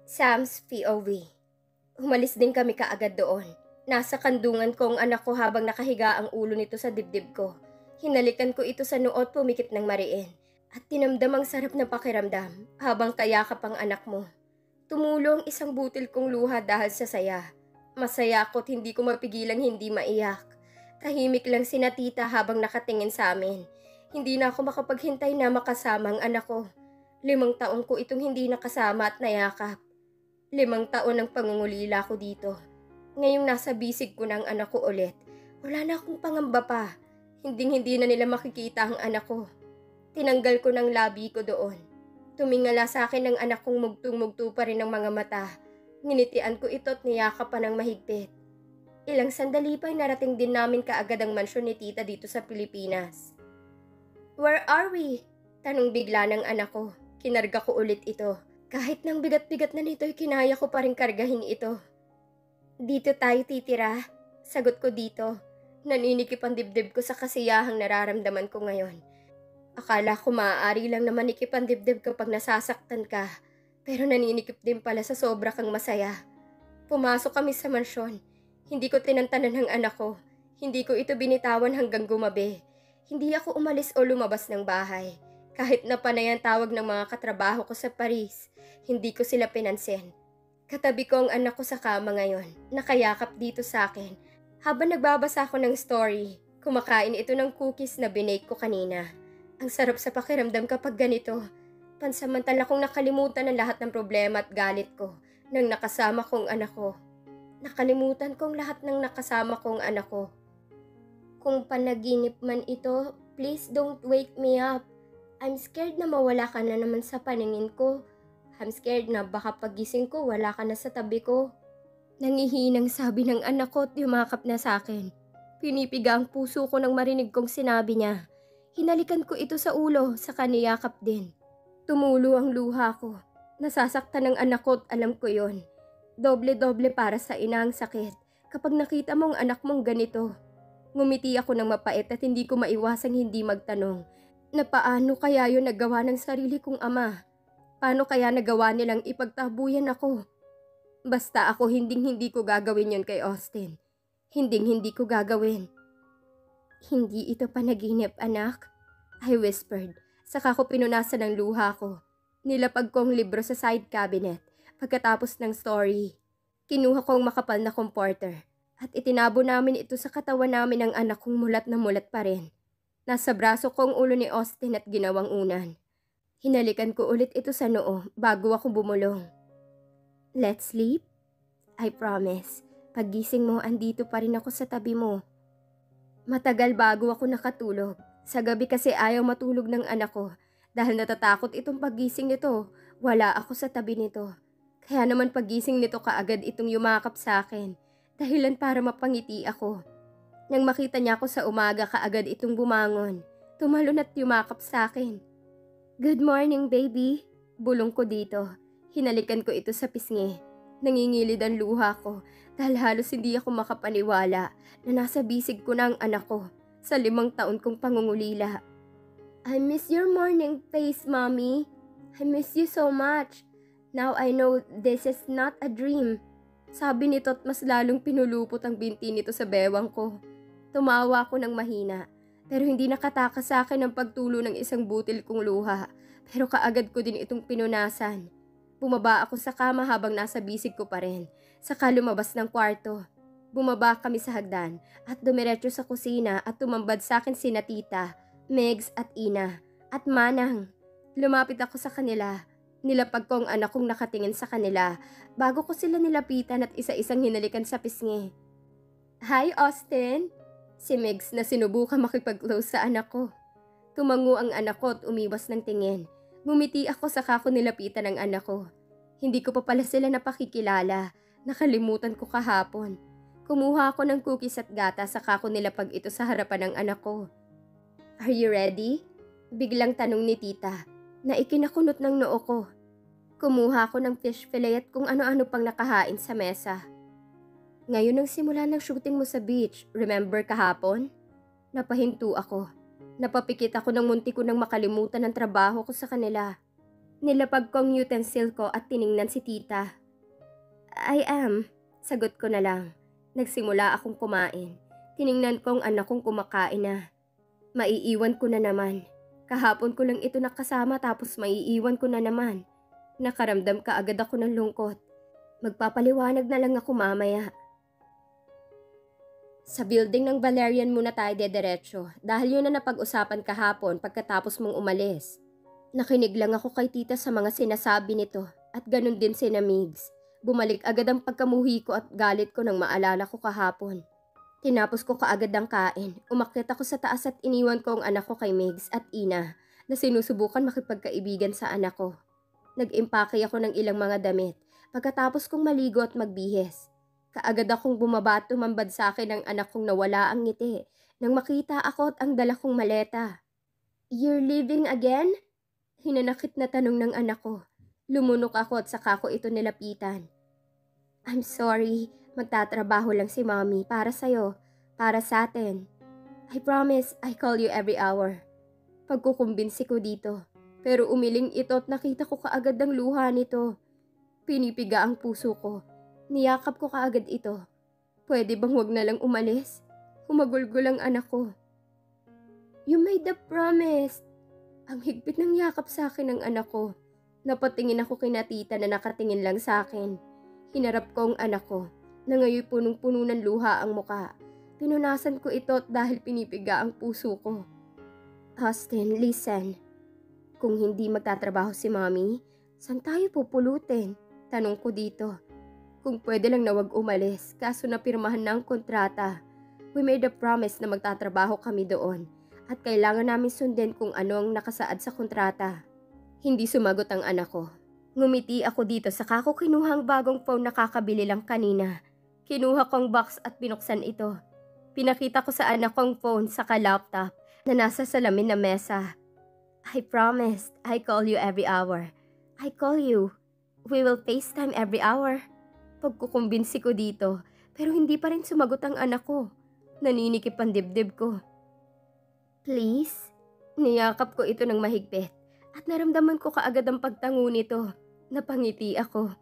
Sam's POV. Humalis din kami kaagad doon. Nasa kandungan ko ang anak ko habang nakahiga ang ulo nito sa dibdib ko. Hinalikan ko ito sa noo at pumikit ng mariin. At tinamdam ang sarap na pakiramdam habang kayakap ang anak mo. Tumulo ang isang butil kong luha dahil sa saya. Masaya ako at hindi ko mapigilang hindi maiyak. Tahimik lang si Tita habang nakatingin sa amin. Hindi na ako makapaghintay na makasama ang anak ko. 5 taon ko itong hindi nakasama at nayakap. 5 taon ang pangungulila ko dito. Ngayong nasa bisig ko ng anak ko ulit, wala na akong pangamba pa. Hinding-hindi na nila makikita ang anak ko. Tinanggal ko ng labi ko doon. Tumingala sa akin ng anak kong mugtong-mugto pa rin ang mga mata. Nginitian ko ito at niyakapan ng mahigpit. Ilang sandali pa'y narating din namin kaagad ang mansyon ni Tita dito sa Pilipinas. "Where are we?" Tanong bigla ng anak ko. Kinarga ko ulit ito. Kahit nang bigat-bigat na nito'y kinaya ko pa rin kargahin ito. "Dito tayo titira." Sagot ko dito. Naninikip ang dibdib ko sa kasiyahang nararamdaman ko ngayon. Akala ko maaari lang na manikip ang dibdib kapag nasasaktan ka. Pero naninikip din pala sa sobra kang masaya. Pumasok kami sa mansyon. Hindi ko tinantanan ang anak ko. Hindi ko ito binitawan hanggang gumabi. Hindi ako umalis o lumabas ng bahay. Kahit na panay ang tawag ng mga katrabaho ko sa Paris, hindi ko sila pinansin. Katabi ko ang anak ko sa kama ngayon, nakayakap dito sa akin. Habang nagbabasa ako ng story, kumakain ito ng cookies na binake ko kanina. Ang sarap sa pakiramdam kapag ganito. Pansamantala kong nakalimutan ang lahat ng problema at galit ko nang nakasama kong anak ko. Nakalimutan kong lahat ng nakasama kong anak ko. Kung panaginip man ito, please don't wake me up. I'm scared na mawala ka na naman sa paningin ko. I'm scared na baka pagising ko wala ka na sa tabi ko. Nangihinang sabi ng anak ko at yumakap na sa akin. Pinipiga ang puso ko nang marinig kong sinabi niya. Hinalikan ko ito sa ulo, sa kaniyakap din. Tumulo ang luha ko. Nasasaktan ng anak ko at alam ko yon. Doble-doble para sa ina ang sakit kapag nakita mong anak mong ganito. Ngumiti ako ng mapait at hindi ko maiwasang hindi magtanong na paano kaya yun nagawa ng sarili kong ama? Paano kaya nagawa nilang ipagtabuyan ako? Basta ako hindi ko gagawin yun kay Austin. Hindi ko gagawin. Hindi ito panaginip, anak. I whispered. Saka ko pinunasan ng luha ko. Nilapag ko ang libro sa side cabinet. Pagkatapos ng story, kinuha ko ang makapal na comforter. At itinabo namin ito sa katawan namin ng anak kong mulat na mulat pa rin. Nasa braso ko ang ulo ni Austin at ginawang unan. Hinalikan ko ulit ito sa noo bago ako bumulong. Let's sleep? I promise. Paggising mo, andito pa rin ako sa tabi mo. Matagal bago ako nakatulog. Sa gabi kasi ayaw matulog ng anak ko. Dahil natatakot itong paggising nito, wala ako sa tabi nito. Kaya naman paggising nito kaagad itong yumakap sa akin. Dahilan para mapangiti ako. Nang makita niya ako sa umaga kaagad itong bumangon. Tumalon at yumakap sa akin. Good morning, baby. Bulong ko dito. Hinalikan ko ito sa pisngi. Nangingilid ang luha ko dahil halos hindi ako makapaniwala na nasa bisig ko na ang anak ko sa 5 taon kong pangungulila. I miss your morning face, mommy. I miss you so much. Now I know this is not a dream. Sabi nito at mas lalong pinulupot ang binti nito sa bewang ko. Tumawa ako ng mahina, pero hindi nakatakas sa akin ang pagtulo ng isang butil kong luha, pero kaagad ko din itong pinunasan. Bumaba ako sa kama habang nasa bisig ko pa rin, saka lumabas ng kwarto. Bumaba kami sa hagdan at dumiretso sa kusina at tumambad sa akin sina Tita, Megs at Ina, at Manang. Lumapit ako sa kanila. Nilapag ko ang anak kong nakatingin sa kanila bago ko sila nilapitan at isa-isang hinalikan sa pisngi. Hi, Austin! Si Megs na sinubukan makipag-close sa anak ko. Tumango ang anak ko at umiwas ng tingin. Ngumiti ako saka ko nilapitan ang anak ko. Hindi ko pa pala sila napakikilala. Nakalimutan ko kahapon. Kumuha ako ng cookies at gata saka ko nilapag ito sa harapan ng anak ko. Are you ready? Biglang tanong ni Tita na ikinakunot ng noo ko. Kumuha ako ng fish fillet at kung ano-ano pang nakahain sa mesa. Ngayon ang simula ng shooting mo sa beach, remember kahapon? Napahinto ako. Napapikit ako ng munti ko nang makalimutan ang trabaho ko sa kanila. Nilapag ko ang utensil ko at tiningnan si tita. I am, sagot ko na lang. Nagsimula akong kumain. Tiningnan ko ang anak kong kumakain na. Maiiwan ko na naman. Kahapon ko lang ito nakasama tapos maiiwan ko na naman. Nakaramdam ka agad ako ng lungkot. Magpapaliwanag na lang ako mamaya. Sa building ng Valerian muna tayo dediretso dahil yun na napag-usapan kahapon pagkatapos mong umalis. Nakinig lang ako kay tita sa mga sinasabi nito at ganun din si Migs. Bumalik agad ang pagkamuhi ko at galit ko nang maalala ko kahapon. Tinapos ko kaagad ang kain. Umakyat ako sa taas at iniwan ko ang anak ko kay Migs at Ina na sinusubukan makipagkaibigan sa anak ko. Nag-impake ako ng ilang mga damit pagkatapos kong maligo at magbihis. Kaagad akong bumaba at tumambad sa akin ang anak kong nawala ang ngiti nang makita ako at ang dala kong maleta. "You're leaving again?" Hinanakit na tanong ng anak ko. Lumunok ako at saka ko ito nilapitan. "I'm sorry, magtatrabaho lang si Mommy para sa'yo, para sa atin. I promise I call you every hour." Pagkukumbinsi ko dito, pero umiling ito at nakita ko kaagad ang luha nito. Pinipiga ang puso ko. Niyakap ko kaagad ito. Pwede bang wag na lang umalis? Humagulgol ang anak ko. "You made the promise." Ang higpit ng yakap sa akin ng anak ko. Napatingin ako kina tita na nakatingin lang sa akin. Hinarap ko ang anak ko, na ngayon punong-puno ng luha ang muka. Pinunasan ko ito dahil pinipiga ang puso ko. "Austin, listen. Kung hindi magtatrabaho si Mommy, saan tayo pupulutin?" Tanong ko dito. Kung pwede lang na wag umalis, kaso napirmahan na ang kontrata. We made a promise na magtatrabaho kami doon. At kailangan namin sundin kung ano ang nakasaad sa kontrata. Hindi sumagot ang anak ko. Ngumiti ako dito saka ko kinuha ang bagong phone na kakabili lang kanina. Kinuha ko ang box at binuksan ito. Pinakita ko sa anak kong phone saka laptop na nasa salamin na mesa. "I promised I call you every hour. I call you. We will FaceTime every hour." Pagkukumbinsi ko dito pero hindi pa rin sumagot ang anak ko. Naninikip ang dibdib ko. "Please?" Niyakap ko ito ng mahigpit at naramdaman ko kaagad ang pagtango nito. Napangiti ako.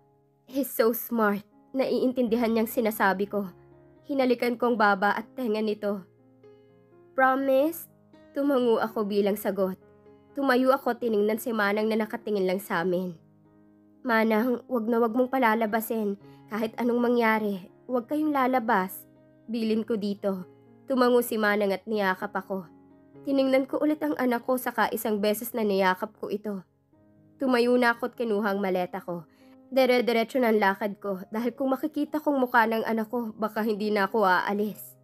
He's so smart. Naiintindihan niyang sinasabi ko. Hinalikan ko ang baba at tenga nito. "Promise?" Tumango ako bilang sagot. Tumayo ako tiningnan si Manang na nakatingin lang sa amin. "Manang, wag na wag mong palalabasin. Kahit anong mangyari, wag kayong lalabas." Bilin ko dito. Tumango si Manang at niyakap ako. Tiningnan ko ulit ang anak ko saka isang beses na niyakap ko ito. Tumayo na ako at kinuha ang maleta ko. Dire-diretso na ang lakad ko dahil kung makikita kong mukha ng anak ko, baka hindi na ako aalis.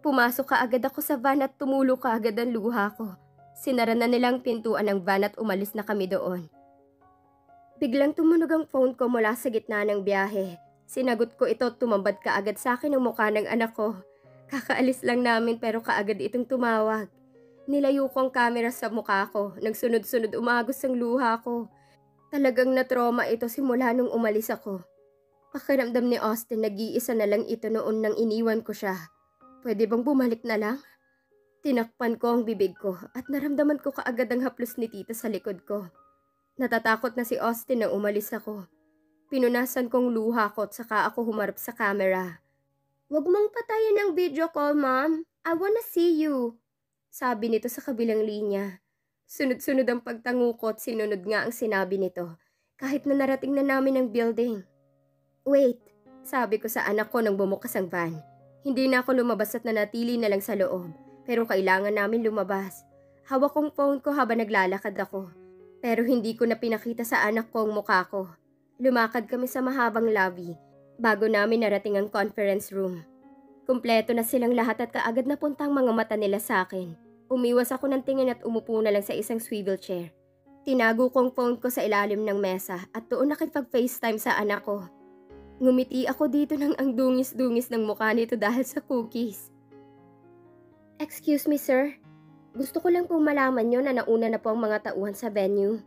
Pumasok kaagad ako sa van at tumulo kaagad ang luha ko. Sinara na nilang pintuan ng van at umalis na kami doon. Biglang tumunog ang phone ko mula sa gitna ng biyahe. Sinagot ko ito at tumambad kaagad sa akin ang mukha ng anak ko. Kakaalis lang namin pero kaagad itong tumawag. Nilayo ko ang camera sa mukha ko. Nagsunod-sunod umagos ang luha ko. Talagang na-trauma ito simula nung umalis ako. Pakiramdam ni Austin nag-iisa na lang ito noon nang iniwan ko siya. Pwede bang bumalik na lang? Tinakpan ko ang bibig ko at naramdaman ko kaagad ang haplos ni tita sa likod ko. Natatakot na si Austin na umalis ako. Pinunasan kong luha ko at saka ako humarap sa camera. "Wag mong patayin ang video call, Mom. I wanna see you." Sabi nito sa kabilang linya. Sunod-sunod ang pagtango ko at sinunod nga ang sinabi nito. Kahit na narating na namin ang building. "Wait," sabi ko sa anak ko nang bumukas ang van. Hindi na ako lumabas at nanatili na lang sa loob. Pero kailangan namin lumabas. Hawak kong phone ko habang naglalakad ako. Pero hindi ko na pinakita sa anak ko ang mukha ko. Lumakad kami sa mahabang lobby bago namin narating ang conference room. Kumpleto na silang lahat at kaagad napunta ang mga mata nila sa akin. Umiwas ako ng tingin at umupo na lang sa isang swivel chair. Tinago kong phone ko sa ilalim ng mesa at doon nakipag-FaceTime sa anak ko. Ngumiti ako dito nang ang dungis-dungis ng mukha nito dahil sa cookies. "Excuse me, sir. Gusto ko lang pong malaman nyo na nauna na po ang mga tauhan sa venue."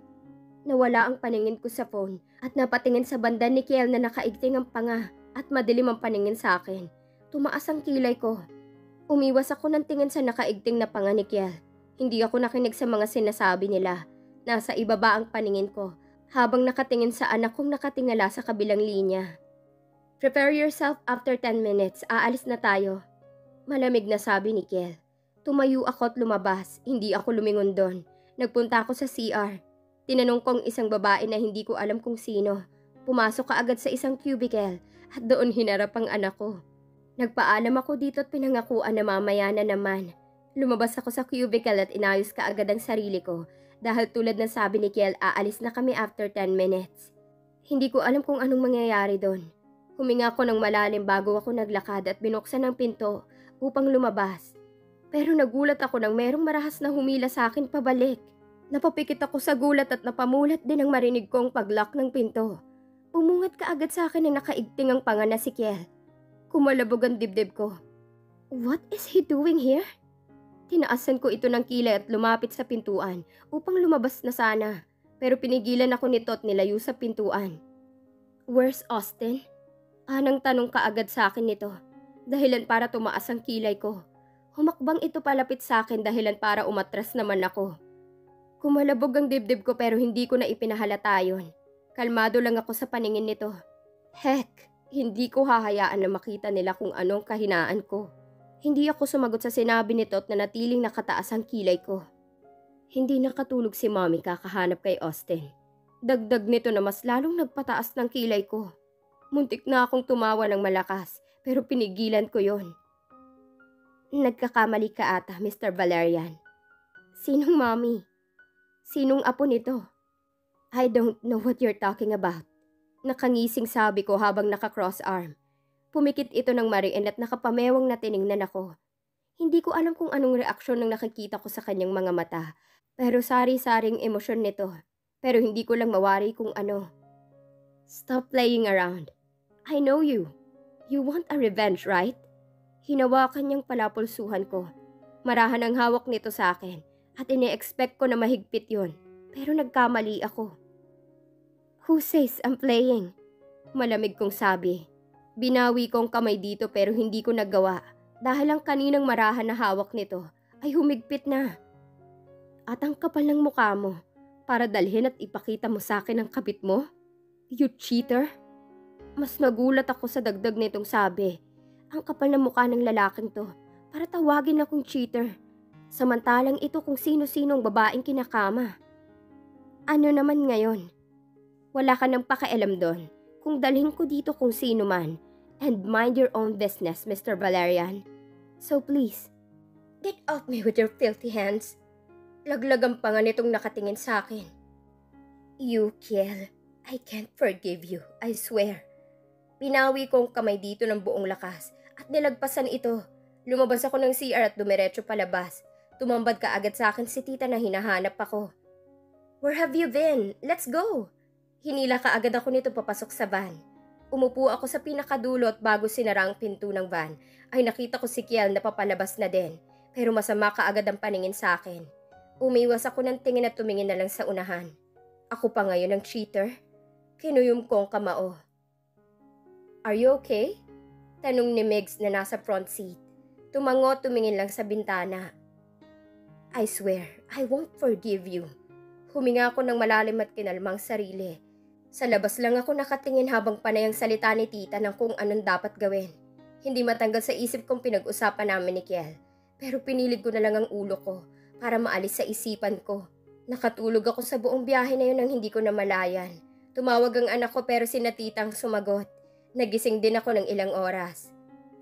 Nawala ang paningin ko sa phone at napatingin sa banda ni Kiel na nakaigting ang panga at madilim ang paningin sa akin. Tumaas ang kilay ko. Umiwas ako ng tingin sa nakaigting na panga ni Kiel. Hindi ako nakinig sa mga sinasabi nila. Nasa ibaba ang paningin ko habang nakatingin sa anak kong nakatingala sa kabilang linya. "Prepare yourself, after 10 minutes, aalis na tayo." Malamig na sabi ni Kiel. Tumayo ako at lumabas, hindi ako lumingon doon. Nagpunta ako sa CR. Tinanong kong isang babae na hindi ko alam kung sino. Pumasok ka agad sa isang cubicle at doon hinarap ang anak ko. Nagpaalam ako dito at pinangakuan na mamaya na naman. Lumabas ako sa cubicle at inayos ka agad ang sarili ko dahil tulad ng sabi ni Kiel, aalis na kami after 10 minutes. Hindi ko alam kung anong mangyayari doon. Huminga ako ng malalim bago ako naglakad at binuksan ang pinto upang lumabas. Pero nagulat ako nang merong marahas na humila sa akin pabalik. Napapikit ako sa gulat at napamulat din ang marinig kong paglock ng pinto. Umungat ka agad sa akin ang nakaigting ang panga na si Kiel. Kumalabog ang dibdib ko. What is he doing here? Tinaasan ko ito ng kilay at lumapit sa pintuan upang lumabas na sana. Pero pinigilan ako nito at nilayo sa pintuan. Where's Austin? Anang tanong ka agad sa akin nito. Dahilan para tumaas ang kilay ko. Humakbang ito palapit sa akin dahilan para umatras naman ako. Kumalabog ang dibdib ko pero hindi ko na ipinahalata yun. Kalmado lang ako sa paningin nito. Heck, hindi ko hahayaan na makita nila kung anong kahinaan ko. Hindi ako sumagot sa sinabi nito at nanatiling nakataas ang kilay ko. Hindi nakatulog si Mommy kakahanap kay Austin. Dagdag nito na mas lalong nagpataas ng kilay ko. Muntik na akong tumawa ng malakas pero pinigilan ko yon. Nagkakamali ka ata, Mr. Valerian. Sinong Mommy? Sinong apo nito? I don't know what you're talking about. Nakangising sabi ko habang naka-cross arm. Pumikit ito ng mariin at nakapamewang na tiningnan ako. Hindi ko alam kung anong reaksyon ng nakikita ko sa kanyang mga mata, pero sari-saring emosyon nito. Pero hindi ko lang mawari kung ano. Stop playing around. I know you. You want a revenge, right? Hinawakan niyang palapulsuhan ko. Marahan ang hawak nito sa akin at ine-expect ko na mahigpit yon. Pero nagkamali ako. Who says I'm playing? Malamig kong sabi. Binawi kong kamay dito pero hindi ko nagawa dahil ang kaninang marahan na hawak nito ay humigpit na. At ang kapal ng mukha mo para dalhin at ipakita mo sa akin ang kabit mo? You cheater? Mas nagulat ako sa dagdag nitong sabi. Ang kapal ng mukha ng lalaking to para tawagin akong cheater. Samantalang ito kung sino-sinong babaeng kinakama. Ano naman ngayon? Wala ka nang pakialam doon kung dalhin ko dito kung sino man. And mind your own business, Mr. Valerian. So please, get off me with your filthy hands. Laglag ang panga nitong nakatingin sa akin. You, Kiel, I can't forgive you, I swear. Pinawi kong kamay dito ng buong lakas at nilagpasan ito. Lumabas ako ng CR at dumiretso palabas. Tumambad ka agad sa akin si tita na hinahanap ako. Where have you been? Let's go! Hinila ka agad ako nito papasok sa van. Umupo ako sa pinakadulo at bago sinara ang pinto ng van, ay nakita ko si Kiel na papalabas na din. Pero masama ka agad ang paningin sa akin. Umiwas ako ng tingin at tumingin na lang sa unahan. Ako pa ngayon ang cheater? Kinuyom ko ang kamao. Are you okay? Tanong ni Migs na nasa front seat. Tumango tumingin lang sa bintana. I swear, I won't forgive you. Huminga ako ng malalim at kinalmang sarili. Sa labas lang ako nakatingin habang panay ang salita ni tita ng kung anong dapat gawin. Hindi matanggal sa isip kong pinag-usapan namin ni Kiel. Pero pinilid ko na lang ang ulo ko para maalis sa isipan ko. Nakatulog ako sa buong biyahe na yun nang hindi ko namalayan. Tumawag ang anak ko pero si titang sumagot. Nagising din ako ng ilang oras.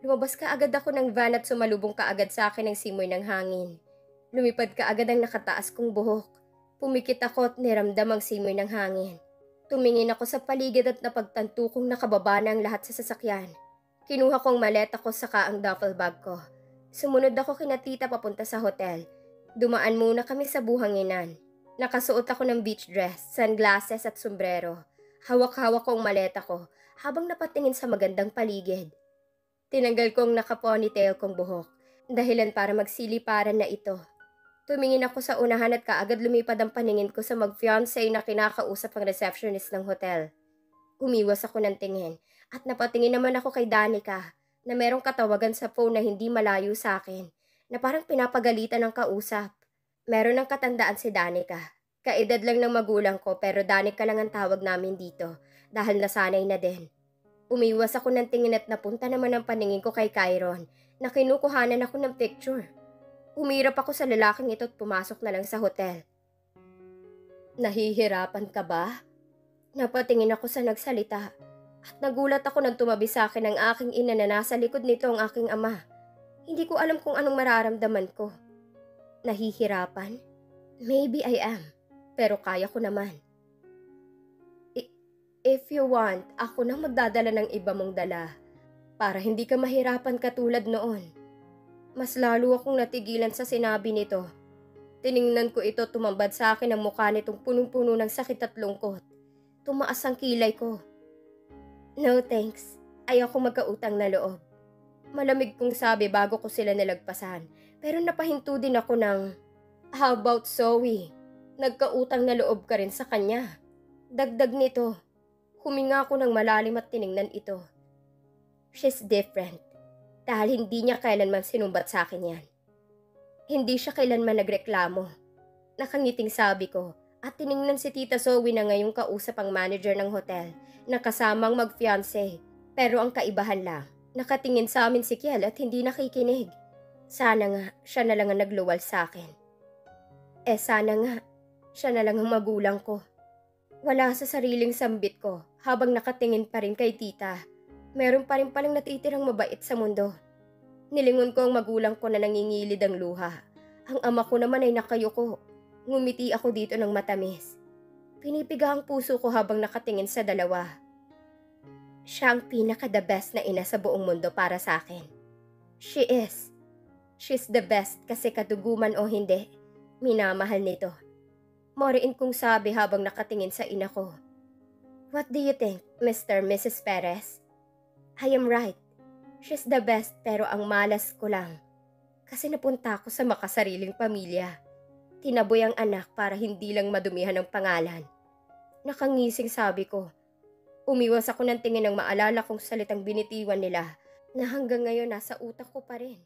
Lumabas ka agad ako ng van at sumalubong ka agad sa akin ng simoy ng hangin. Lumipad ka agad ang nakataas kong buhok. Pumikit ako at niramdam ang simoy ng hangin. Tumingin ako sa paligid at napagtanto kong nakababa na ang lahat sa sasakyan. Kinuha kong maleta ko saka ang duffel bag ko. Sumunod ako kina tita papunta sa hotel. Dumaan muna kami sa buhanginan. Nakasuot ako ng beach dress, sunglasses at sombrero. Hawak-hawak ko ang maleta ko habang napatingin sa magandang paligid. Tinanggal kong naka-ponytail kong buhok, dahilan para magsiliparan na ito. Tumingin ako sa unahan at kaagad lumipad ang paningin ko sa mag-fiancé na kinakausap ang receptionist ng hotel. Umiwas ako ng tingin at napatingin naman ako kay Danica na merong katawagan sa phone na hindi malayo sa akin na parang pinapagalitan ng kausap. Meron ng katandaan si Danica. Kaedad lang ng magulang ko pero Danica ka lang ang tawag namin dito dahil nasanay na din. Umiwas ako ng tingin at napunta naman ang paningin ko kay Kyron na kinukuhanan ako ng picture. Umirap ako sa lalaking ito at pumasok na lang sa hotel. Nahihirapan ka ba? Napatingin ako sa nagsalita at nagulat ako nang tumabi sa akin ang aking ina na nasa likod nito ang aking ama. Hindi ko alam kung anong mararamdaman ko. Nahihirapan? Maybe I am, pero kaya ko naman. If you want, ako nang magdadala ng iba mong dala para hindi ka mahirapan katulad noon. Mas lalo akong natigilan sa sinabi nito. Tiningnan ko ito, tumambad sa akin ang mukha nitong punong-puno ng sakit at lungkot. Tumaas ang kilay ko. No thanks, ayoko magkautang na loob. Malamig kong sabi bago ko sila nilagpasan, pero napahinto din ako ng, how about Zoe? Nagkautang na loob ka rin sa kanya. Dagdag nito, huminga ako ng malalim at tiningnan ito. She's different, dahil hindi niya kailanman sinumbat sa akin yan. Hindi siya kailanman nagreklamo. Nakangiting sabi ko at tiningnan si Tita Zoe na ngayong kausap ang manager ng hotel na kasamang mag-fiancé. Pero ang kaibahan lang, nakatingin sa amin si Kiel at hindi nakikinig. Sana nga siya na lang ang nagluwal sa akin. Sana nga siya na lang ang magulang ko. Wala sa sariling sambit ko habang nakatingin pa rin kay tita. Meron pa rin palang natitirang mabait sa mundo. Nilingon ko ang magulang ko na nangingilid ang luha. Ang ama ko naman ay nakayuko. Ngumiti ako dito ng matamis. Pinipiga ang puso ko habang nakatingin sa dalawa. Siya ang pinaka-the best na ina sa buong mundo para sa akin. She is. She's the best kasi kaduguman o hindi, minamahal nito. Moriin kong sabi habang nakatingin sa ina ko. What do you think, Mr. Mrs. Perez? I am right. She's the best pero ang malas ko lang. Kasi napunta ako sa makasariling pamilya. Tinaboy ang anak para hindi lang madumihan ang pangalan. Nakangising sabi ko. Umiwas ako ng tingin ng maalala kong salitang binitiwan nila na hanggang ngayon nasa utak ko pa rin.